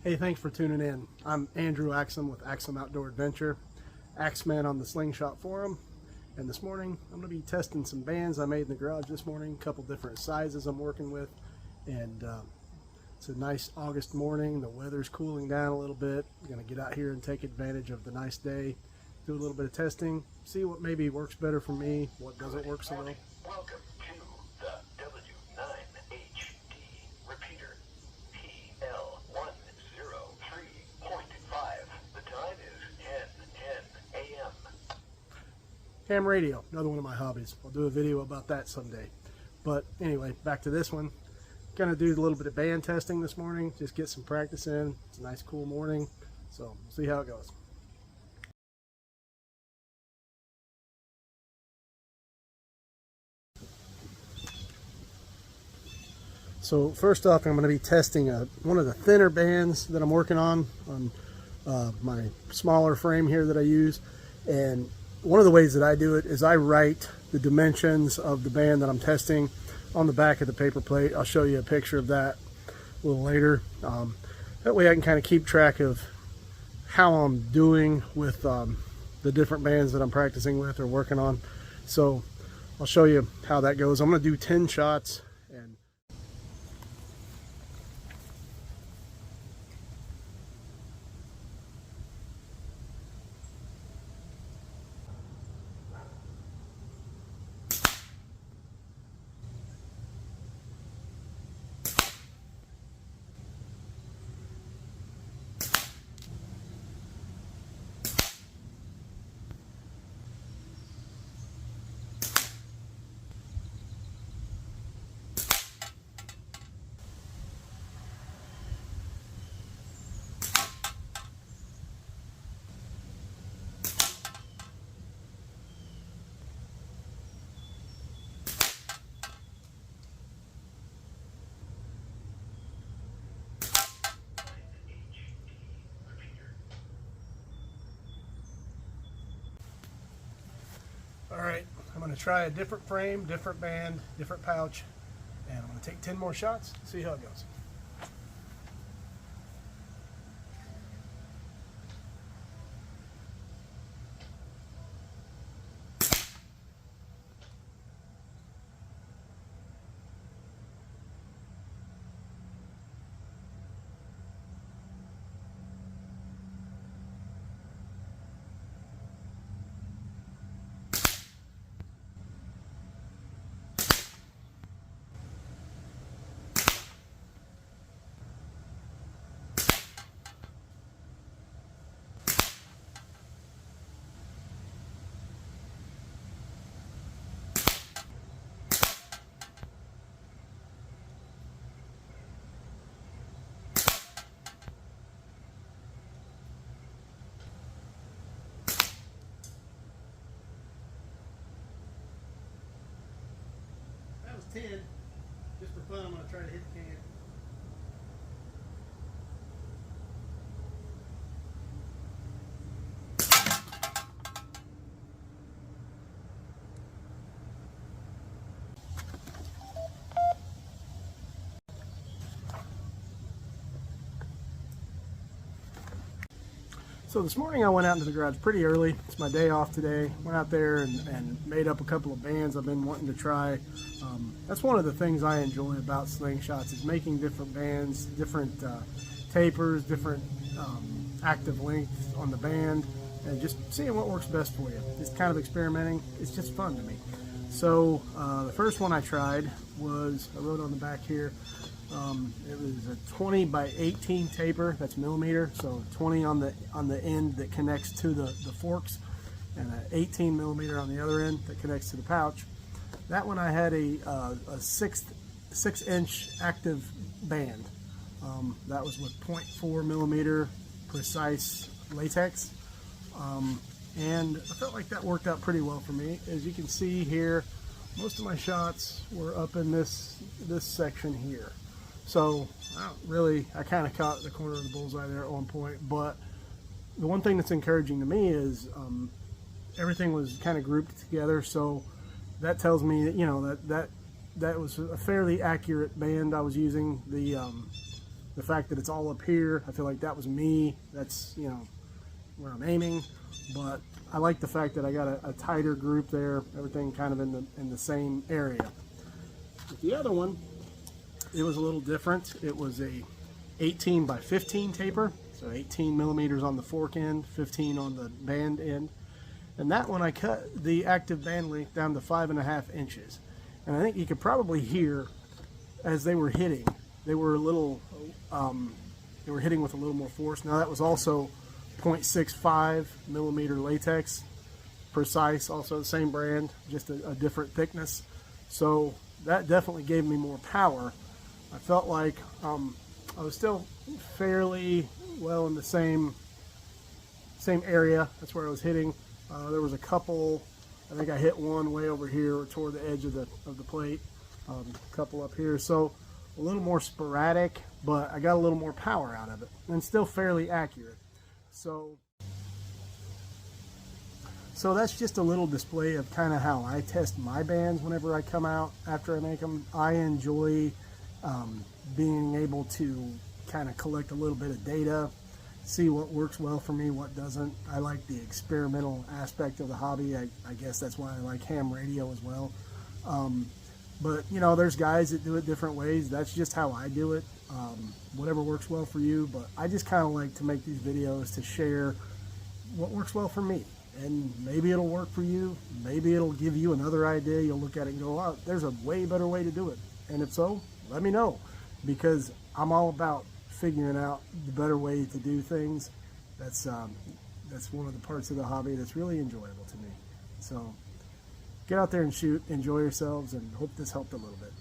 Hey, thanks for tuning in. I'm Andrew Axum with Axum Outdoor Adventure, Axeman on the Slingshot forum, and this morning I'm going to be testing some bands I made in the garage this morning, a couple different sizes I'm working with, and it's a nice August morning. The weather's cooling down a little bit. I'm going to get out here and take advantage of the nice day, do a little bit of testing, see what maybe works better for me, what doesn't work so well. Welcome to the W9HD repeater PL103.5. The time is 10:10 a.m. Ham radio, another one of my hobbies. I'll do a video about that someday. But anyway, back to this one. Gonna do a little bit of band testing this morning, just get some practice in. It's a nice cool morning, so we'll see how it goes. So first off, I'm going to be testing one of the thinner bands that I'm working on my smaller frame here that I use. And one of the ways that I do it is I write the dimensions of the band that I'm testing on the back of the paper plate. I'll show you a picture of that a little later. That way I can kind of keep track of how I'm doing with the different bands that I'm practicing with or working on. So I'll show you how that goes. I'm going to do 10 shots. And all right, I'm going to try a different frame, different band, different pouch, and I'm going to take 10 more shots, see how it goes. That was 10. Just for fun, I'm going to try to hit the can. So this morning I went out into the garage pretty early. It's my day off today. Went out there and made up a couple of bands I've been wanting to try. That's one of the things I enjoy about Slingshots is making different bands, different tapers, different active lengths on the band, and just seeing what works best for you. Just kind of experimenting. It's just fun to me. So the first one I tried was, I wrote on the back here, it was a 20 by 18 taper, that's millimeter, so 20 on the end that connects to the forks, and an 18 millimeter on the other end that connects to the pouch. That one I had a 6-inch active band. That was with 0.4 millimeter precise latex, and I felt like that worked out pretty well for me. As you can see here, most of my shots were up in this section here. So I kind of caught the corner of the bullseye there at one point, but the one thing that's encouraging to me is everything was kind of grouped together, so that tells me that, you know, that was a fairly accurate band I was using. The fact that it's all up here, I feel like that was me. That's, you know, where I'm aiming. But I like the fact that I got a tighter group there, everything kind of in the same area. With the other one, it was a little different. It was a 18 by 15 taper, so 18 millimeters on the fork end, 15 on the band end. And that one I cut the active band length down to 5.5 inches. And I think you could probably hear as they were hitting, they were a little, they were hitting with a little more force. Now that was also 0.65 millimeter latex, precise, also the same brand, just a different thickness. So that definitely gave me more power. I felt like I was still fairly well in the same area. That's where I was hitting. There was a couple, I think I hit one way over here toward the edge of the plate, a couple up here. So a little more sporadic, but I got a little more power out of it, and still fairly accurate. So that's just a little display of kind of how I test my bands whenever I come out after I make them. I enjoy being able to kind of collect a little bit of data, see what works well for me, what doesn't. I like the experimental aspect of the hobby. I guess that's why I like ham radio as well. But you know, there's guys that do it different ways. That's just how I do it. Whatever works well for you. But I just kind of like to make these videos to share what works well for me. And maybe it'll work for you. Maybe it'll give you another idea. You'll look at it and go, oh, there's a way better way to do it. And if so, let me know, because I'm all about figuring out the better way to do things. That's one of the parts of the hobby that's really enjoyable to me. So get out there and shoot, enjoy yourselves, and hope this helped a little bit.